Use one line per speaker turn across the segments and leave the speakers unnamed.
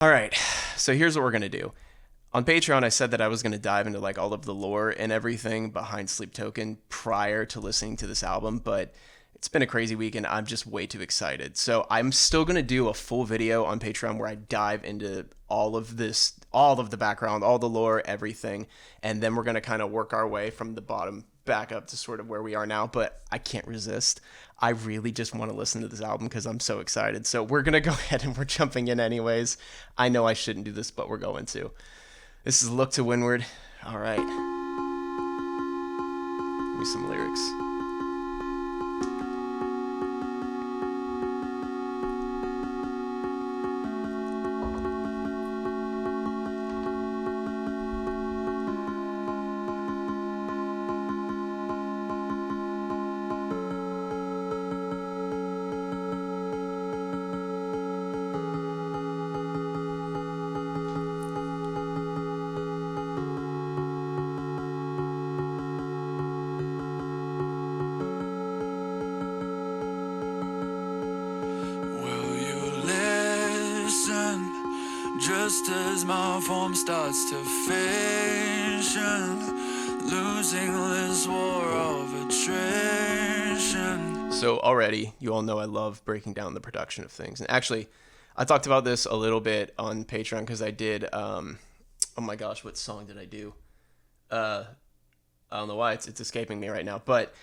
All right, so here's what we're gonna do. On Patreon, I said that I was gonna dive into like all of the lore and everything behind Sleep Token prior to listening to this album, but it's been a crazy week and I'm just way too excited. So I'm still gonna do a full video on Patreon where I dive into all of this, all of the background, all the lore, everything, and then we're gonna kind of work our way from the bottom back up to sort of where we are now. But I can't resist. I really just want to listen to this album because I'm so excited. So we're gonna go ahead and we're jumping in anyways. I know I shouldn't do this, but we're going to. This is Look to Windward. All right. Give me some lyrics.
Just as my form starts to fashion, losing this war of attrition.
So already, you all know I love breaking down the production of things. And actually, I talked about this a little bit on Patreon because I did, oh my gosh, what song did I do? I don't know why, it's escaping me right now. But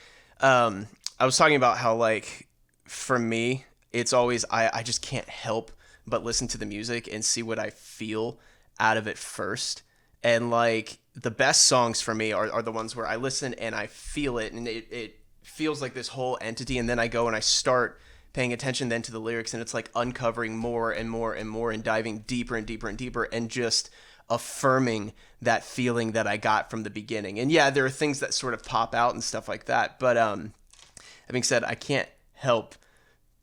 I was talking about how, like, for me, it's always, I just can't help but listen to the music and see what I feel out of it first. And like the best songs for me are the ones where I listen and I feel it and it feels like this whole entity. And then I go and I start paying attention then to the lyrics and it's like uncovering more and more and more and diving deeper and deeper and deeper and just affirming that feeling that I got from the beginning. And yeah, there are things that sort of pop out and stuff like that. But that being said, I can't help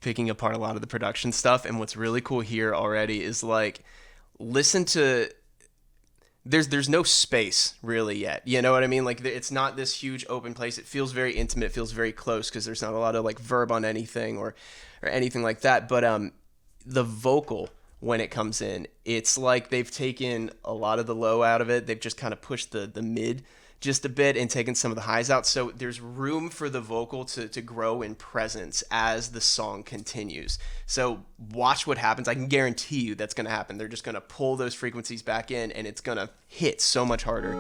picking apart a lot of the production stuff. And what's really cool here already is like, listen to, there's no space really yet. You know what I mean? Like it's not this huge open place. It feels very intimate, feels very close because there's not a lot of like verb on anything or anything like that. But the vocal, when it comes in, it's like they've taken a lot of the low out of it. They've just kind of pushed the mid just a bit and taken some of the highs out. So there's room for the vocal to grow in presence as the song continues. So watch what happens. I can guarantee you that's going to happen. They're just going to pull those frequencies back in and it's going to hit so much harder.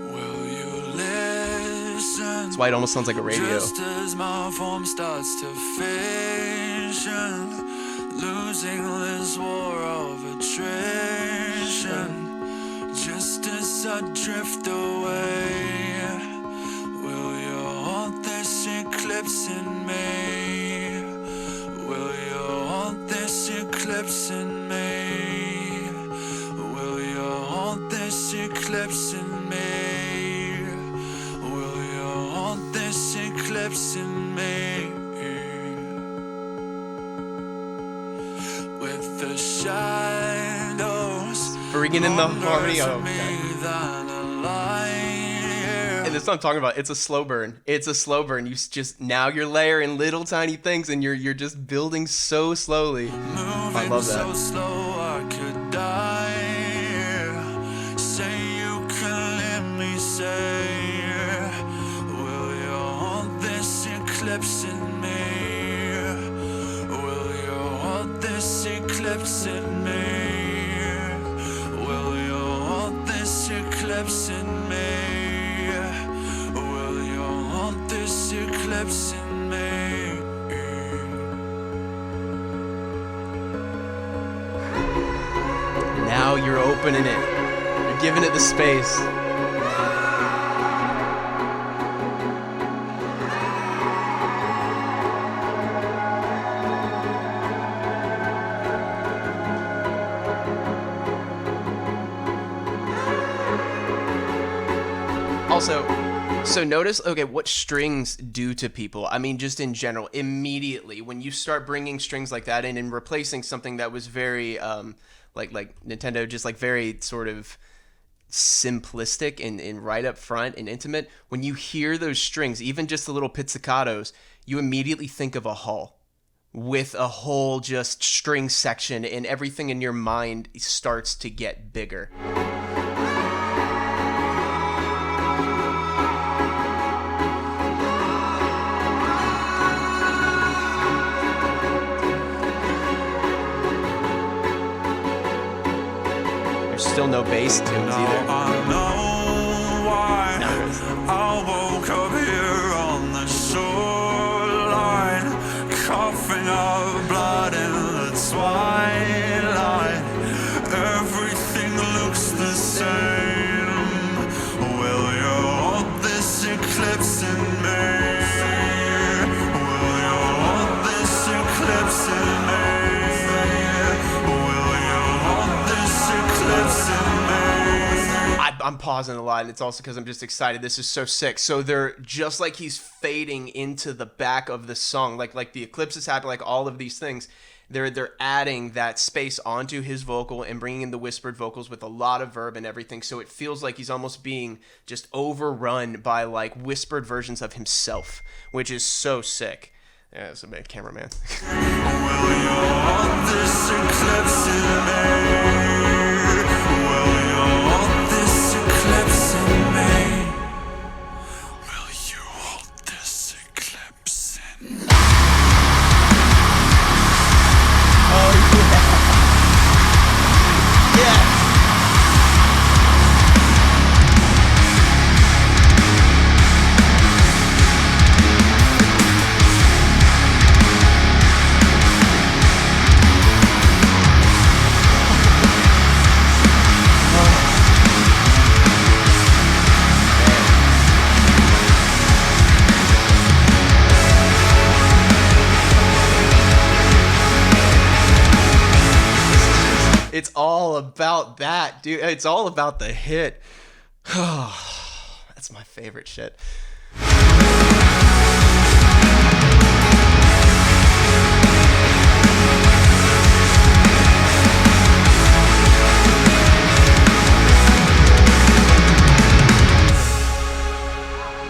Will you listen?
That's why it almost sounds like a radio.
Just as my form starts to fashion, losing this war of attrition. Just as I drift away, will you haunt this eclipse in me? Will you haunt this eclipse in me? Will you haunt this eclipse in me? Will you haunt this eclipse in me? With the shadows
Bringing in the harmony. Oh, okay. And that's what I'm talking about. It's a slow burn. It's a slow burn. You just, now you're layering little tiny things and you're just building so slowly. I love that.
So slow I could die. Say you can let me say, will you haunt this eclipse in me? Will you haunt this eclipse in me? Eclipse in me. Will you haunt this eclipse in me?
Now you're opening it. You're giving it the space. Also, so notice, okay, what strings do to people. I mean, just in general, immediately, when you start bringing strings like that in and replacing something that was very, like Nintendo, just like very sort of simplistic and right up front and intimate, when you hear those strings, even just the little pizzicatos, you immediately think of a hall. with a whole just string section, and everything in your mind starts to get bigger. There's still no bass tunes either.
I know why I woke up here on the shoreline, coughing up blood in the twilight. Everything looks the same. Will you hold this eclipse in me? Will you hold this eclipse in me? Will you hold this eclipse in me?
I'm pausing a lot, and it's also because I'm just excited. This is so sick. So they're just like he's fading into the back of the song, like the eclipse is happening, like all of these things. They're adding that space onto his vocal and bringing in the whispered vocals with a lot of verb and everything. So it feels like he's almost being just overrun by like whispered versions of himself, which is so sick. Yeah, it's a bad cameraman.
Will you hold this eclipse in me? Will you hold this eclipse in me? Will you hold this eclipse in me?
It's all about that, dude. It's all about the hit. That's my favorite shit.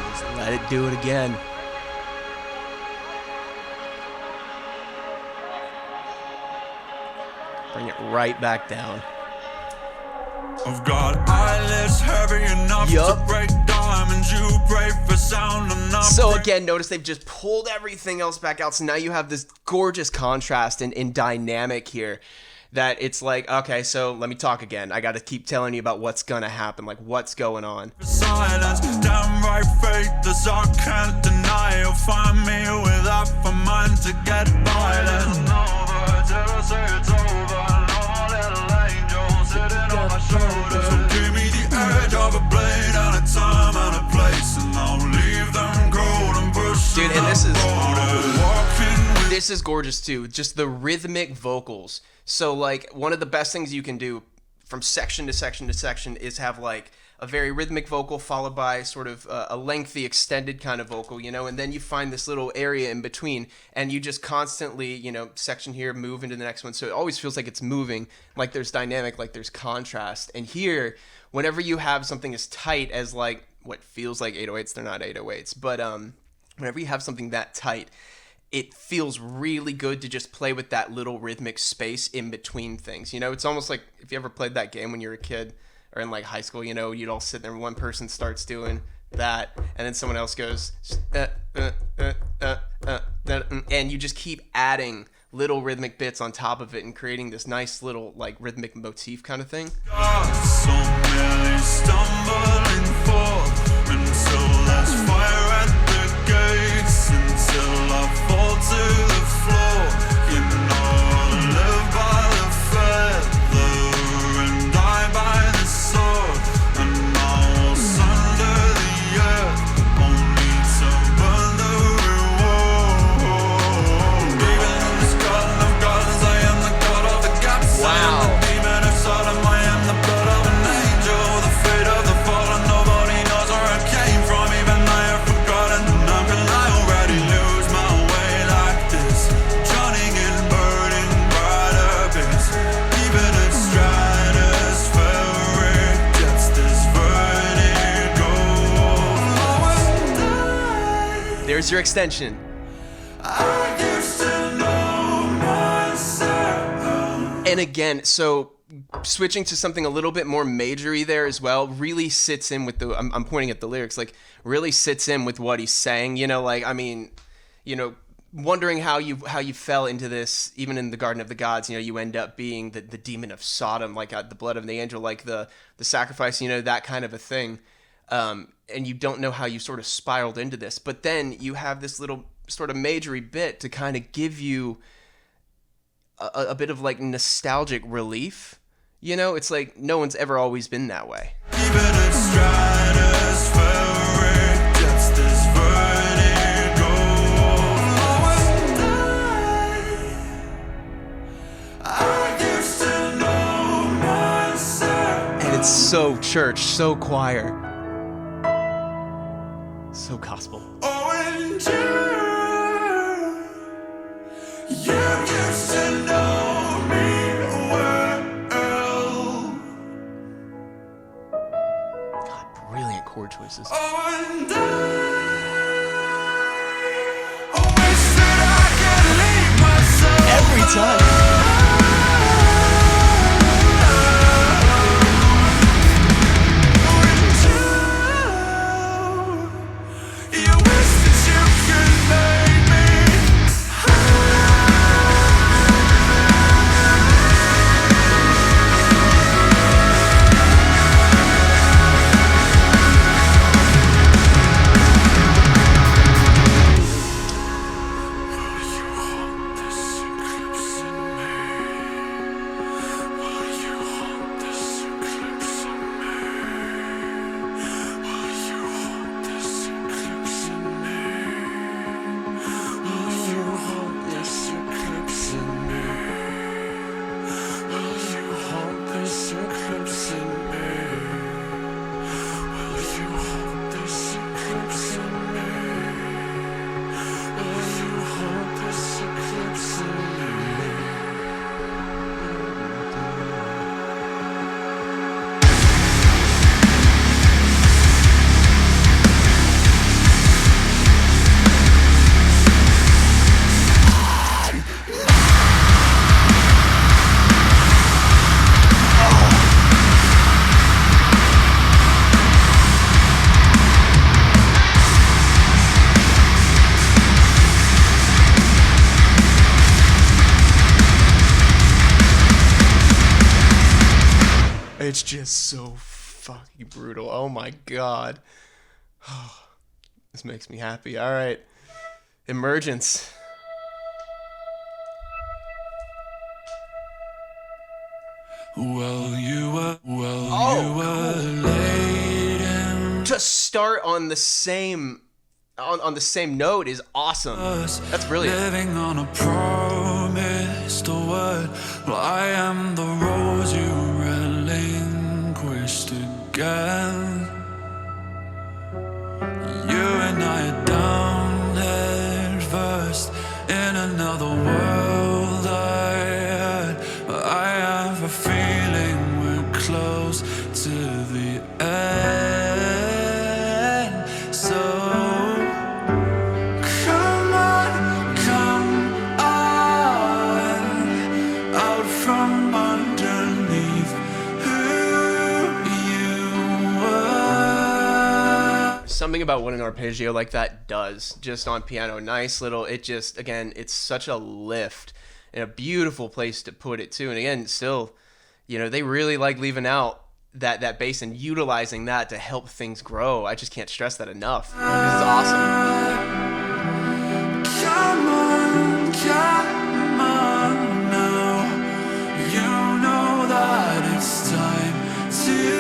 Just let it do it again. Bring it right back down.
I've got eyelids heavy enough to break diamonds. You break for sound enough.
So again, notice they've just pulled everything else back out. So now you have this gorgeous contrast and dynamic here. That it's like, okay, so let me talk again. I got to keep telling you about what's gonna happen, like what's going on.
Silence, damn right faithless, I can't deny. You'll find me with half a mind to get violent. Till I say it's over, no little angel sitting on my shoulder. So give me the edge of a blade and a time and a place, and I'll leave them cold and push.
Dude, and this is gorgeous too. Just the rhythmic vocals. So like one of the best things you can do from section to section to section is have like a very rhythmic vocal followed by sort of a lengthy extended kind of vocal, you know, and then you find this little area in between and you just constantly, you know, section here, move into the next one. So it always feels like it's moving, like there's dynamic, like there's contrast. And here, whenever you have something as tight as like what feels like 808s, they're not 808s, but whenever you have something that tight, it feels really good to just play with that little rhythmic space in between things. You know, it's almost like if you ever played that game when you were a kid or in like high school, you know, you'd all sit there and one person starts doing that and then someone else goes, and you just keep adding little rhythmic bits on top of it and creating this nice little like rhythmic motif kind of thing.
So many stumbling forth until there's fire at the gates, until I fall to the floor. You know I live by the feather and die by the sword, and I was under the earth only to burn the reward. Even in this garden of gardens, I am the god of the gaps. I am the demon of Sodom, I am the blood of an angel, the fate of the fallen. Nobody knows where I came from, even I have forgotten. How can I already lose my way like this? Drowning in burning brighter bits. Even at stratospheric depths, this vertigo.
There's your extension.
I used to know
And again, so switching to something a little bit more majory there as well really sits in with the. I'm pointing at the lyrics, like really sits in with what he's saying. You know, like I mean, you know, wondering how you fell into this, even in the Garden of the Gods. You know, you end up being the demon of Sodom, like the blood of the angel, like the sacrifice. You know, that kind of a thing. And you don't know how you sort of spiraled into this, but then you have this little sort of majory bit to kind of give you a bit of like nostalgic relief. You know, it's like no one's ever always been that way.
Even in stratospheric depths, this vertigo. I used to know myself.
And it's so church, so choir, so gospel.
Oh, and you used to know me well.
God, brilliant chord choices.
Oh, and I wish that I could leave myself
Every time.
You wish that you could make me.
It's just so fucking brutal. Oh my god. This makes me happy. All right. Emergence.
Well, you were late in
To start on the same on the same note is awesome. That's brilliant.
living on a promised word. Well, I am the rose you relinquished again. You and I are down head first in another world. I have a feeling we're close to the end. So come on, come on, out from underneath who you were.
Something about what an arpeggio like that does just on piano. Nice little, it just, again, it's such a lift and a beautiful place to put it too. And again, still, you know, they really like leaving out that bass and utilizing that to help things grow. I just can't stress that enough. This is awesome.
Come on now. You know that it's time to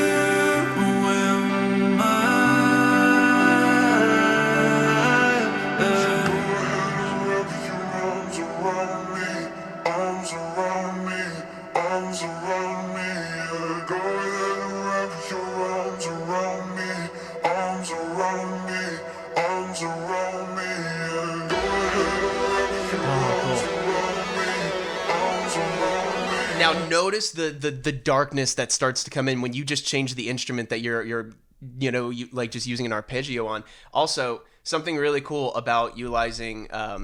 Now notice the darkness that starts to come in when you just change the instrument that you're you like just using an arpeggio on. Also, something really cool about utilizing a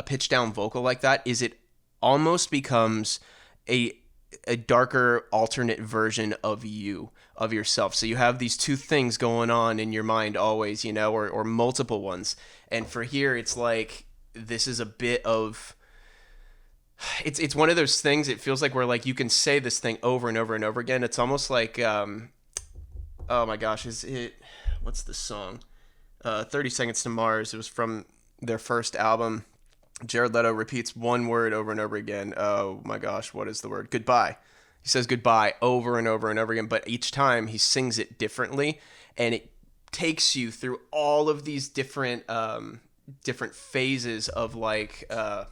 pitch down vocal like that is it almost becomes a a darker alternate version of yourself. So you have these two things going on in your mind always, or multiple ones. And for here, it's like this is a bit of it's one of those things. It feels like where like you can say this thing over and over and over again. It's almost like oh my gosh, what's the song? 30 Seconds to Mars. It was from their first album. Jared Leto repeats one word over and over again. Oh my gosh, what is the word? Goodbye. He says goodbye over and over and over again, but each time he sings it differently, and it takes you through all of these different phases of like of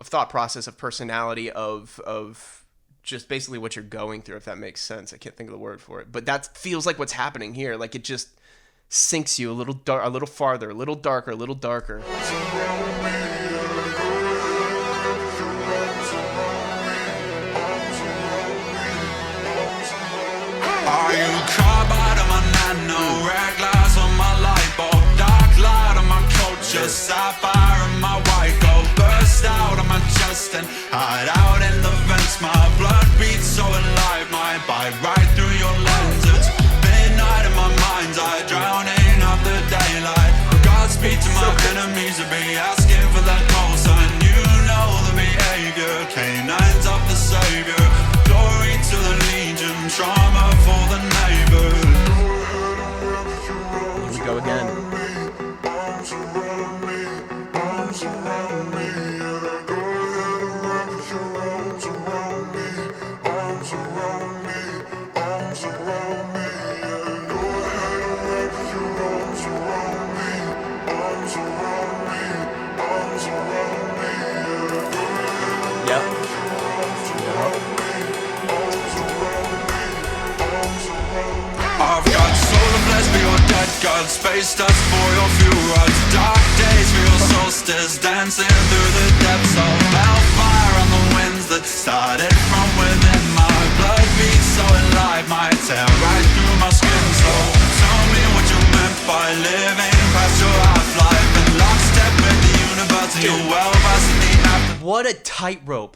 thought process, of personality, of just basically what you're going through, if that makes sense. I can't think of the word for it, but that feels like what's happening here. Like it just sinks you a little farther, a little darker, a little darker.
Are you carbide on my nano, red glass on my light bulb, dark light on my culture, sapphire on my white gold, burst out of my chest and hide out in the vents. My blood beats so alive, my bite right through your lens. It's midnight in my mind's eye, drowning out the daylight. Godspeed to my enemies to be asking for that call sign. You know the behavior, canines of the savior. Glory to the legion, trauma for the neighbors.
Here we go again.
I've got solar blessed for your dead god, space dust for your fuel rods, dark days for your solstice, dancing through the depths of hellfire on the winds that started from within. My blood beats so alive, might tear right through my skin. So tell me what you meant by living past your half-life and lockstep with the universe and your well-versed in the after.
What a tightrope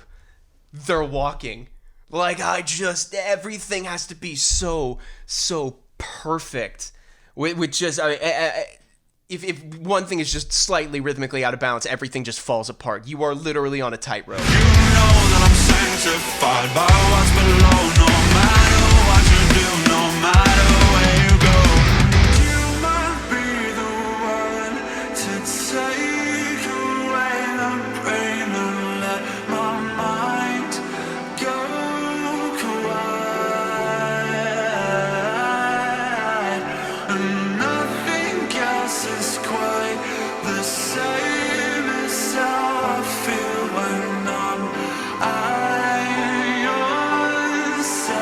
they're walking. Like, everything has to be so perfect. With just, if one thing is just slightly rhythmically out of balance, everything just falls apart. You are literally on a tightrope.
You know that I'm sanctified by what's below. No matter what you do, no matter where you go, you might be the one to take away the pain and let my mind go quiet. And nothing else is quite the same as how I feel when I'm at your side.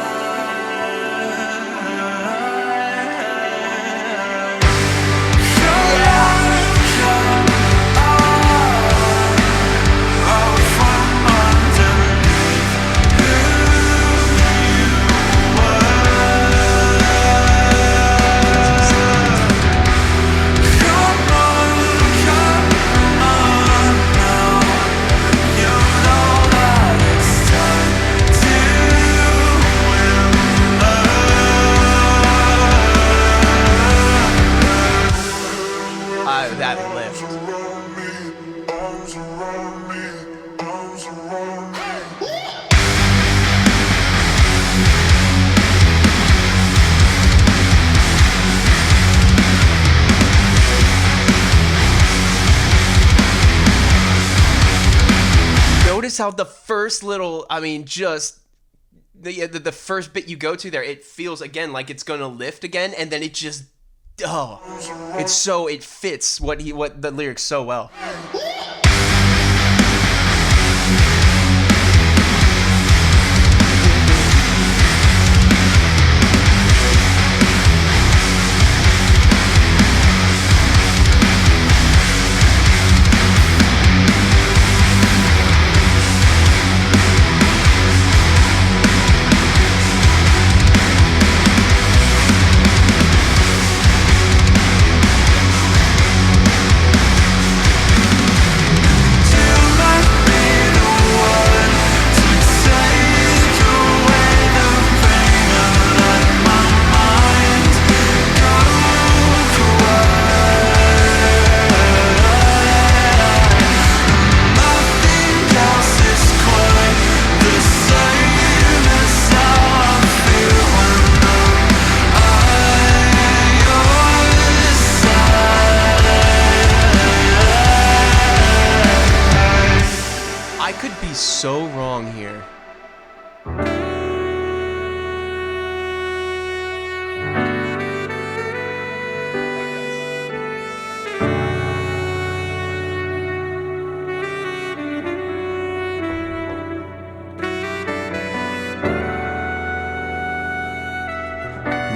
Come on, out from underneath who you were. Come on now. You know that it's time to
That lift. Notice how the first little, just the first bit you go to there, it feels again like it's gonna lift again, and then it just, it fits what the lyrics so well. My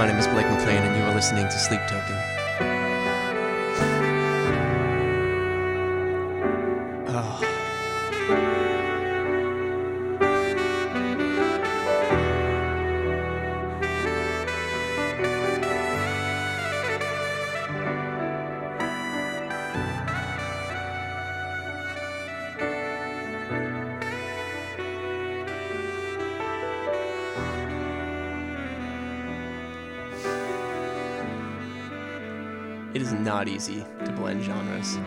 name is Blake McLain, and you are listening to Sleep Token. Oh. It is not easy to blend genres.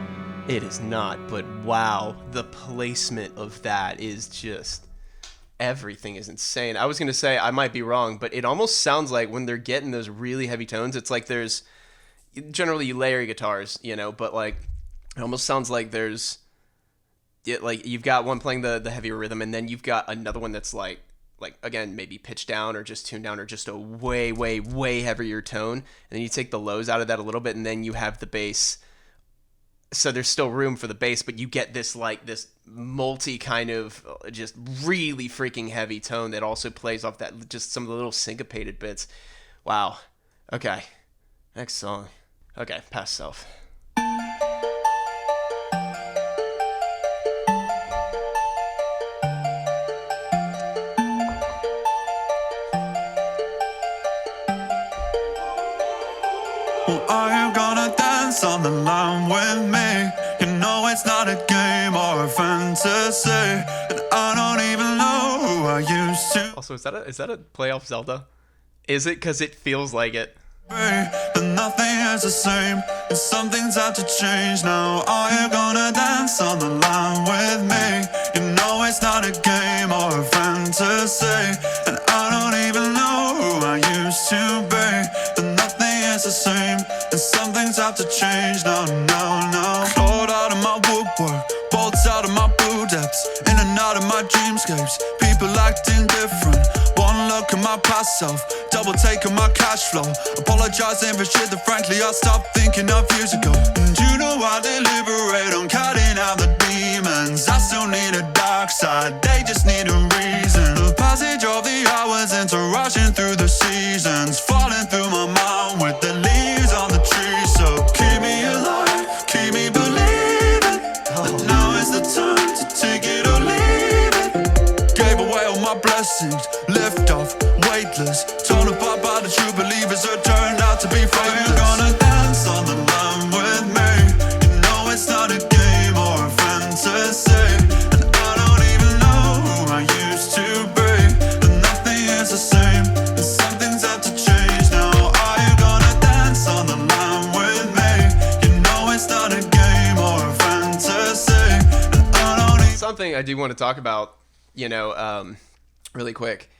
It is not, but wow, the placement of that is just, everything is insane. I was going to say, I might be wrong, but it almost sounds like when they're getting those really heavy tones, it's like there's, generally you layer guitars, you know, but like, it almost sounds like there's, like you've got one playing the heavier rhythm, and then you've got another one that's like again, maybe pitched down or just tuned down or just a way, way, way heavier tone. And then you take the lows out of that a little bit, and then you have the bass. So there's still room for the bass, but you get this like this multi kind of just really freaking heavy tone that also plays off that, just some of the little syncopated bits. Wow. Okay. Next song. Okay, Past Self.
Are you gonna dance on the line with me? You know it's not a game or a fantasy, and I don't even know who I used to
Also, is that a play off Zelda? Is it? Because it feels like it.
be, but nothing is the same, and some things have to change now. Are you gonna dance on the line with me? You know it's not a game or a fantasy, and I don't even know who I used to be, but nothing is the same, and some things have to change now, now. Clawed out of my woodwork, bolts out of my blue depths, in and out of my dreamscapes, people acting different. One look at my past self, double taking my cash flow, apologizing for shit that frankly I stopped thinking of years ago. And you know I deliberate on cutting out the demons. I still need a dark side, they just need a reason. The passage of the hours into rushing through the seasons, falling through my mind with the leaves on the tree. So keep me alive, keep me believing that now is the time to take it or leave it. Gave away all my blessings, lift off, weightless, torn apart by the true believers who turned out to be faithless. Are you gonna dance on the line with me? You know it's not a game or a fantasy, and I don't even know who I used to be, and nothing is the same, and some things have to change now. Are you gonna dance on the line with me? You know it's not a game or a fantasy, and I don't even...
Something I do want to talk about, really quick.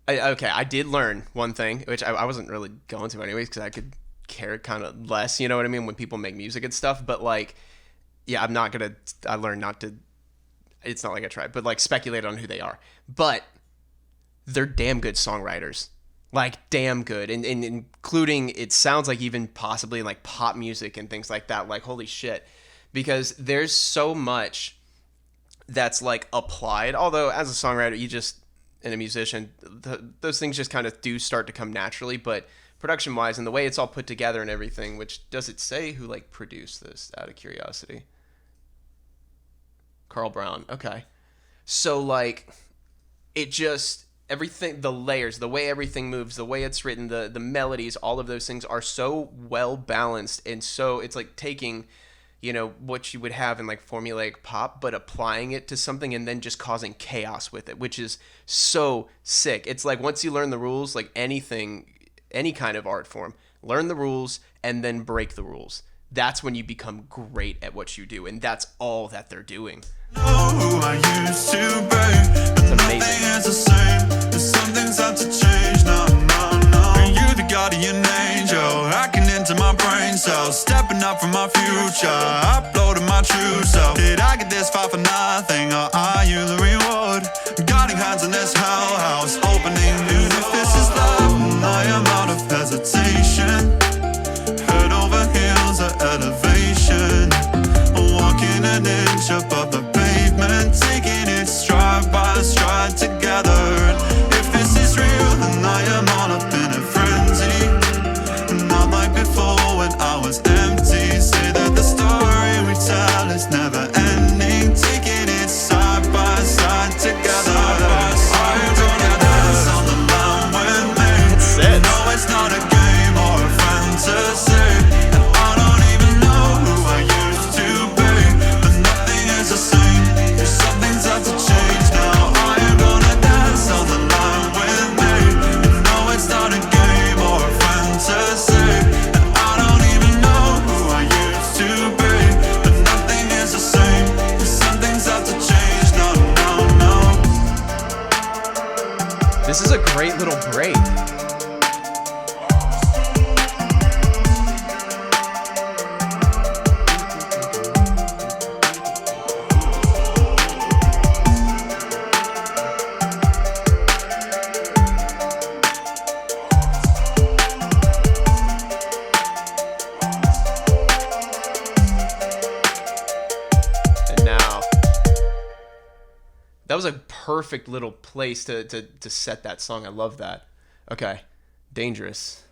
I did learn one thing, which I wasn't really going to anyways, because I could care kind of less, you know what I mean, when people make music and stuff. But like, yeah, I learned not to, it's not like I tried, but like speculate on who they are. But they're damn good songwriters. Like, damn good. And including, it sounds like even possibly like pop music and things like that. Like, holy shit. Because there's so much that's like applied. Although as a songwriter, and a musician, those things just kind of do start to come naturally. But production wise and the way it's all put together and everything, which, does it say who like produced this out of curiosity? Carl Brown. Okay. So like, it just, everything, the layers, the way everything moves, the way it's written, the melodies, all of those things are so well balanced. And so it's like taking, what you would have in like formulaic pop, but applying it to something and then just causing chaos with it, which is so sick. It's like, once you learn the rules, like anything, any kind of art form, learn the rules and then break the rules. That's when you become great at what you do. And that's all that they're doing.
It's amazing. Is the same. Some things have to change now. You're the guardian angel, hacking into my brain cells, stepping up from my future, uploading my true self. Did I get this far for nothing, or are you the reward? Guarding how minds in this hell house opening. Even if this is love, and I am out of hesitation. Head over heels at elevation, walking an inch above the pavement, taking it stride by stride together. If this is real, then I am all up in a frenzy, not like before when I was empty. Say that the story we tell is never ending, taking it side by side together. I'm gonna dance on the line with me. No, it's not a game or a fantasy, and I don't even know who I used to be, but nothing is the same. Something's out to change now. I am gonna dance on the line with me. No, it's not a game or a fantasy, and I don't even know who I used to be, but nothing is the same. Something's out to change. No, no, no.
This is a great little break. That was a perfect little place to set that song. I love that. Okay, Dangerous.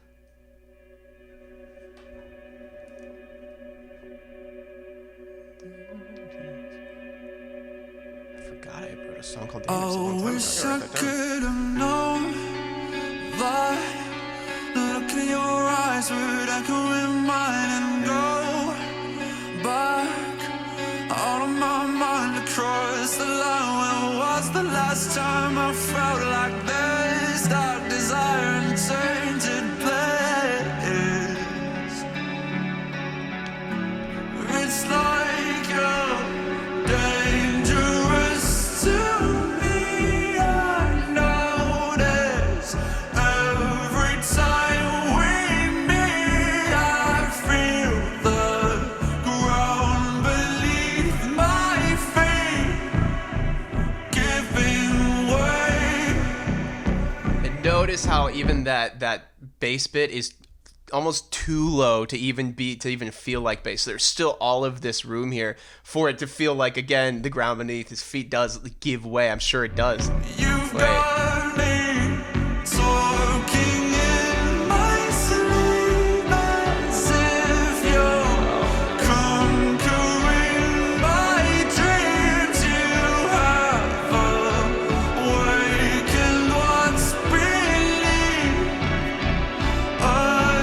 I forgot I wrote a song called Dangerous a long time ago.
Wish I could have known that look in your eyes would echo in mine and go back out of my mind across the line. When was the last time I felt like this? Dark desire and tainted place. It's like you're dangerous to me. I notice every time we meet. I feel the ground beneath my feet giving way.
And notice how even that bass bit is almost too low to even feel like bass. There's still all of this room here for it to feel like, again, the ground beneath his feet does give way. I'm sure it does.
You've got me talking in my sleep as if you're conquering my dreams. You have awakened what's beneath again.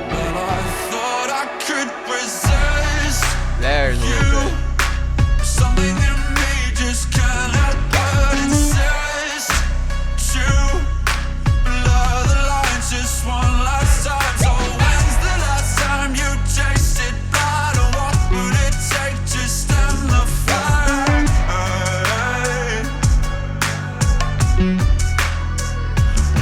But I thought I could resist.
There's a little bit.
Something in me just cannot but insist to blur the lines just one last time. So when's the last time you tasted blood? Or what would it take to stem the flame?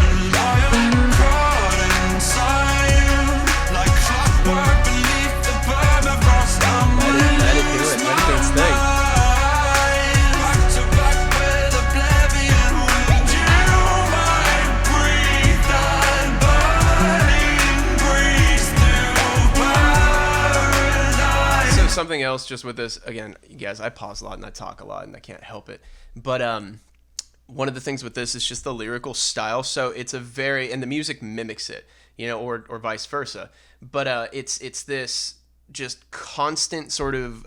And I am caught in time, like clockwork beneath the permafrost. I'm
Let it do it. Let it do its thing.
back to back with oblivion. And you might breathe that burning breeze through paradise.
So something else just with this, again, you guys, I pause a lot and I talk a lot and I can't help it. But one of the things with this is just the lyrical style. So it's a very, and the music mimics it, or vice versa. But it's this just constant sort of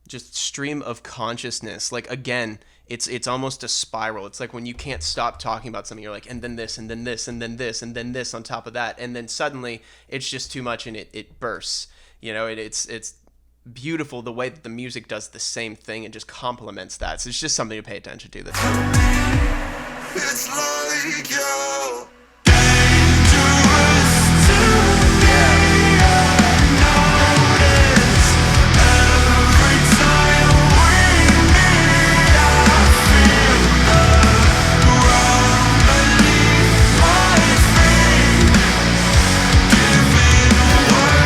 just stream of consciousness. Like, again, it's almost a spiral. It's like when you can't stop talking about something, you're like, and then this, and then this, and then this, and then this on top of that, and then suddenly it's just too much and it bursts. It's beautiful the way that the music does the same thing and just complements that. So it's just something to pay attention to.
It's like you're dangerous to me. I notice every time we meet. I feel the ground beneath my feet giving way.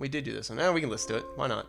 We did do this one. We can listen to it. Why not?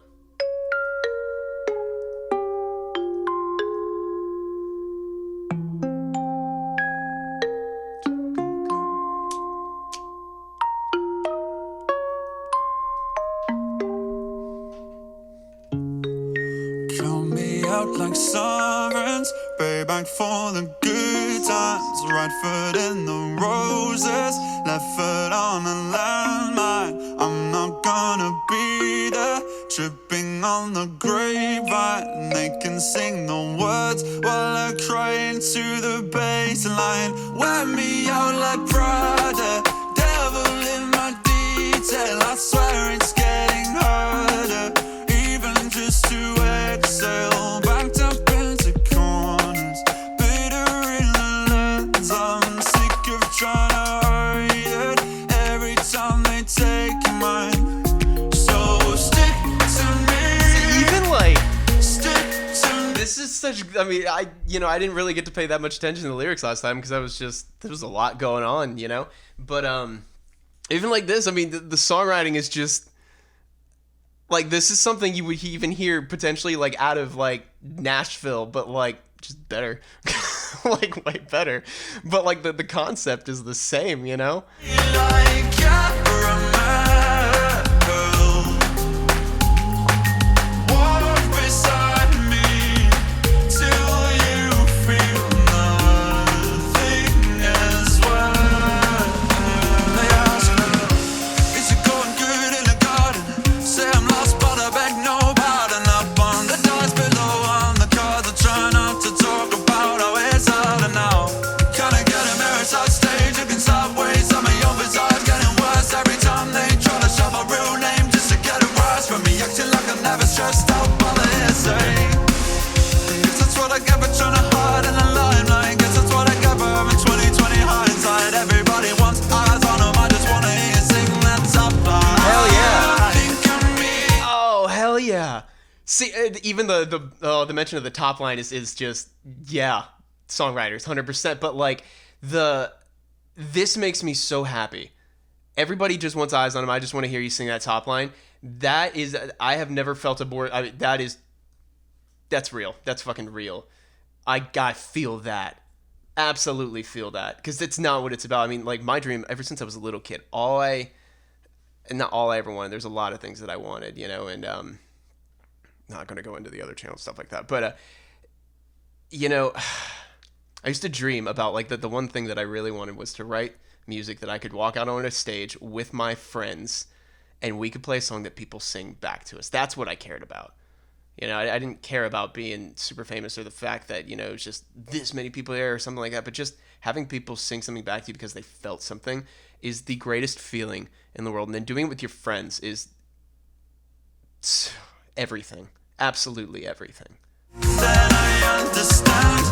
Count me out like sirens, payback for the good times. Right foot in the roses, left foot on a landmine. I'm not gonna be there, tripping on the grapevine. They can sing the words while I cry into the baseline. Wear me out like Prada, devil in my detail. I swear it's getting harder, even just to exhale. Backed up into corners, bitter in the lens. I'm sick of trying to hide it every time they take mine. So stick to me.
Even like,
Stick to me.
this is such. I mean, I didn't really get to pay that much attention to the lyrics last time because there was a lot going on, But even like this, I mean, the songwriting is just. Like, this is something you would even hear potentially, like, out of, like, Nashville, but, like, just better. Like, way better. But, like, the concept is the same,
Like walk beside me till you feel nothing as well. They ask me, is it going good in the garden? Say I'm lost, but I beg no pardon. Up on the dice below on the cards, I try not to talk about how it's harder now. Kinda get embarrassed on stage, looking sideways. Some of your bizarres getting worse every time they try to shove a real name just to get a rise from me. Acting like I'm never stressed out by the hearsay. Guess that's what I get for trying to hide in the limelight. Guess that's what I get for having 20/20 hindsight. Everybody wants eyes on them, I just wanna hear you sing that top line.
Hell yeah.
Think of me.
Oh, hell yeah. See, even the mention of the top line is just, yeah, songwriters, 100%. But, like, this makes me so happy. Everybody just wants eyes on him. I just want to hear you sing that top line. That is, I have never felt a bored. I mean, that's real. That's fucking real. I feel that. Absolutely feel that. Because it's not what it's about. I mean, like, my dream, ever since I was a little kid, not all I ever wanted. There's a lot of things that I wanted, and not going to go into the other channel stuff like that. But, I used to dream about, like, the one thing that I really wanted was to write music that I could walk out on a stage with my friends and we could play a song that people sing back to us. That's what I cared about. I didn't care about being super famous or the fact that, it's just this many people there or something like that. But just having people sing something back to you because they felt something is the greatest feeling in the world. And then doing it with your friends is everything. Absolutely everything.
Then I understand,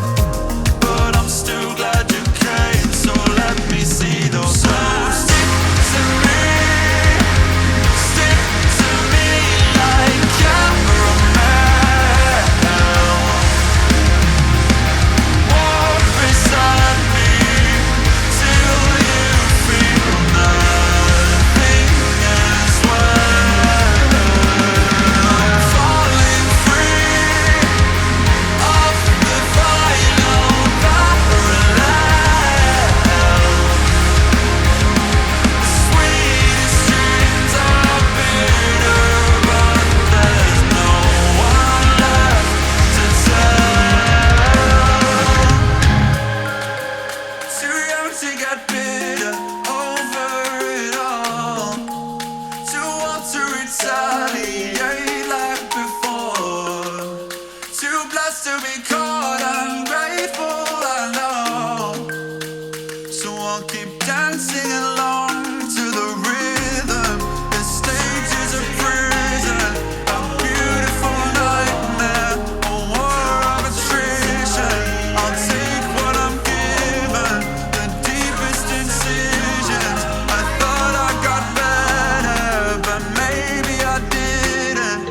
but I'm still glad you came. So let me see those signs. Stick to me like caramel. Walk beside me till you feel nothing as well. I'm falling free off the final parallel. Sweetest dreams are bitter, but there's no one left to tell. Too young to get bitter over it all. Too old to retaliate like before. Too blessed to be caught ungrateful, I know. So I'll keep dancing along to the rhythm. This stage is a prison, a beautiful nightmare, a war of attrition. I'll take what I'm given, the deepest incisions. I thought I got better, but maybe I didn't.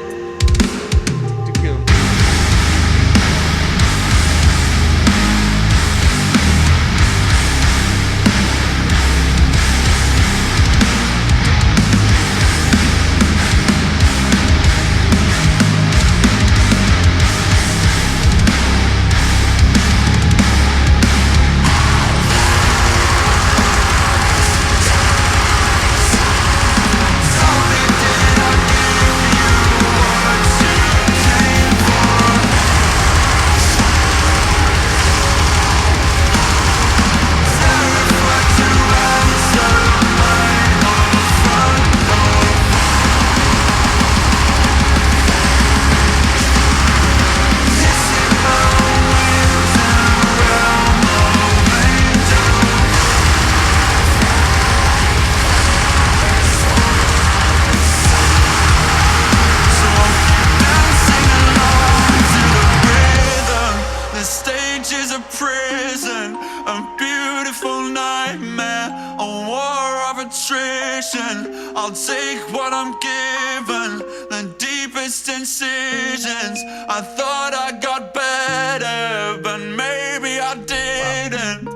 attrition. I'll take what I'm given, the deepest incisions. I thought I got better, but maybe I didn't.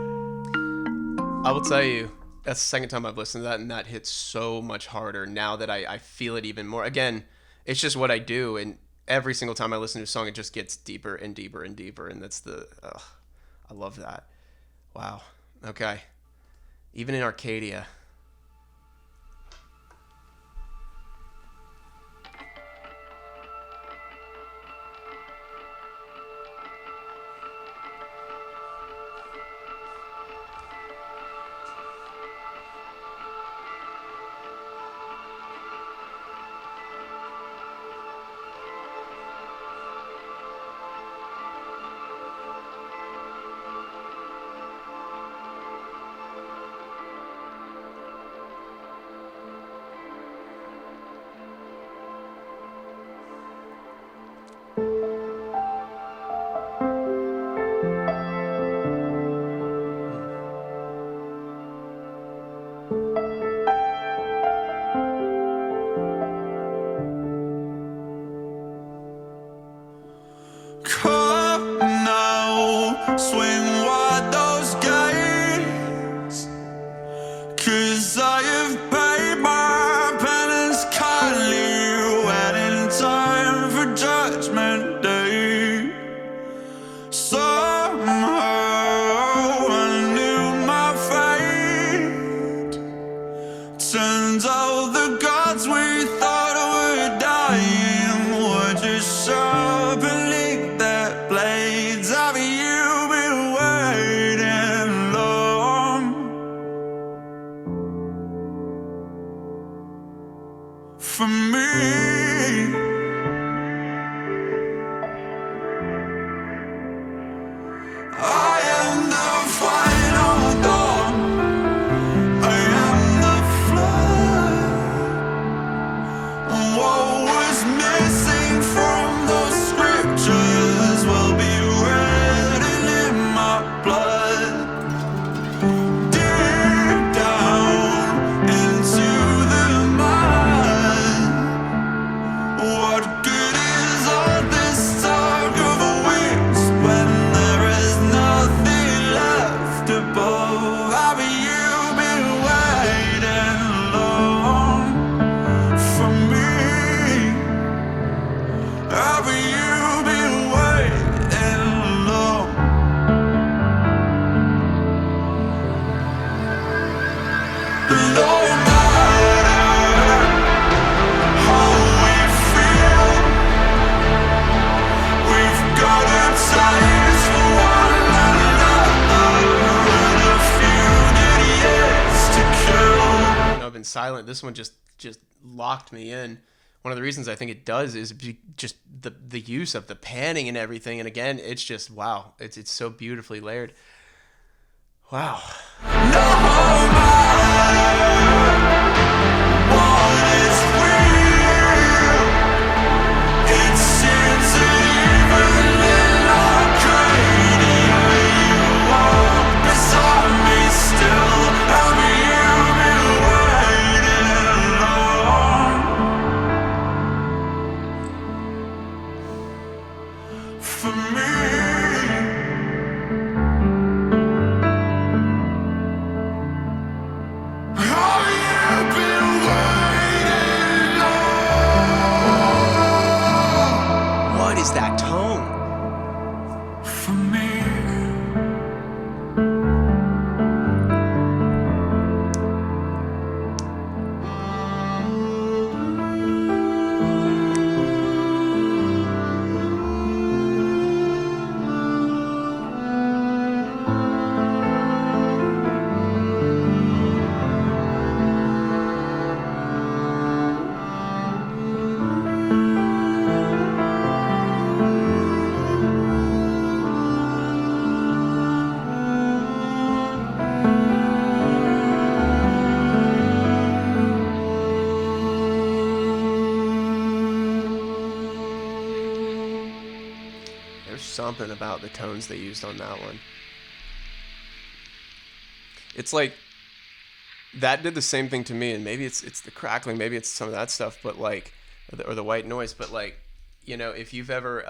I will tell you, that's the second time I've listened to that, and that hits so much harder now that I feel it even more. Again, it's just what I do, and every single time I listen to a song, it just gets deeper and deeper and deeper, and that's I love that. Wow. Okay. Even in Arcadia.
Come now, swing wide those gates, 'cause I have paid my penance kindly, waiting time for judgment day. Somehow I knew my fate. Turns out the gods we thought were dying were just sharpening their blades. Have you been waiting long for me? I am the final dawn. I am the flood. What was missing from those scriptures will be written in my blood. Deep down into the mud. What good is all this talk of a waste when there is nothing left above? Have you been waiting long for me? Have you been waiting long? No matter how we feel, we've got a taste for one another, and a few good years to kill.
I've been silent. This one just locked me in. One of the reasons I think it does is just the use of the panning and everything. And again, it's just wow. It's so beautifully layered. Wow.
No matter what is real, it seems even in Arcadia you walk beside me still. Have you been waiting long for me? Have you been waiting long
What is that tone?
for me?
There's something about the tones they used on that one. It's like that did the same thing to me, and maybe it's the crackling, maybe it's some of that stuff, but like, or the white noise, but like, if you've ever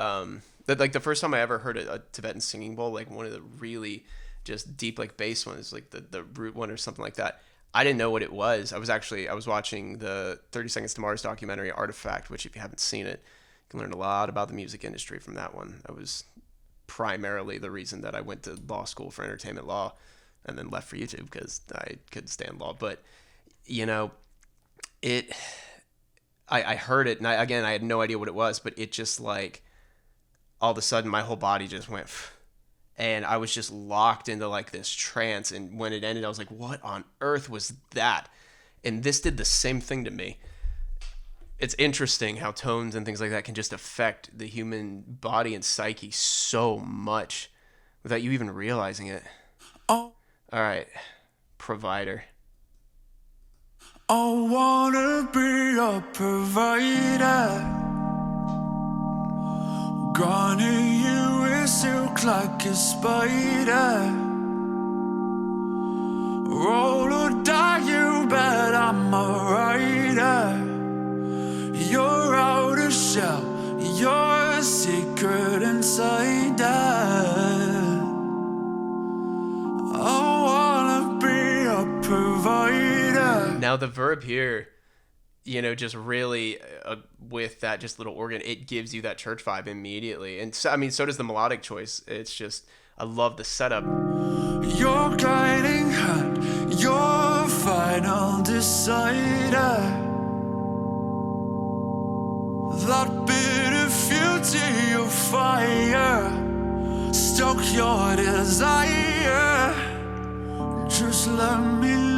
like the first time I ever heard a Tibetan singing bowl, like one of the really just deep like bass ones, like the root one or something like that. I didn't know what it was. I was watching the 30 Seconds to Mars documentary Artifact, which if you haven't seen it, you can learn a lot about the music industry from that one. That was primarily the reason that I went to law school for entertainment law and then left for YouTube because I couldn't stand law. But, it, I heard it, and I had no idea what it was, but it just like, all of a sudden my whole body just went, and I was just locked into like this trance. And when it ended, I was like, what on earth was that? And this did the same thing to me. It's interesting how tones and things like that can just affect the human body and psyche so much without you even realizing it.
Oh,
All right, Provider.
I wanna be a provider. Gonna you with silk like a spider. Roll or die, you bet I'm a rider. You're out of shell, you're a secret insider. I wanna be a provider.
Now the verb here, just really with that just little organ, it gives you that church vibe immediately. And so, so does the melodic choice. It's just, I love the setup.
Your guiding hand, your final decider. That bit of future you fire, stoke your desire. Just let me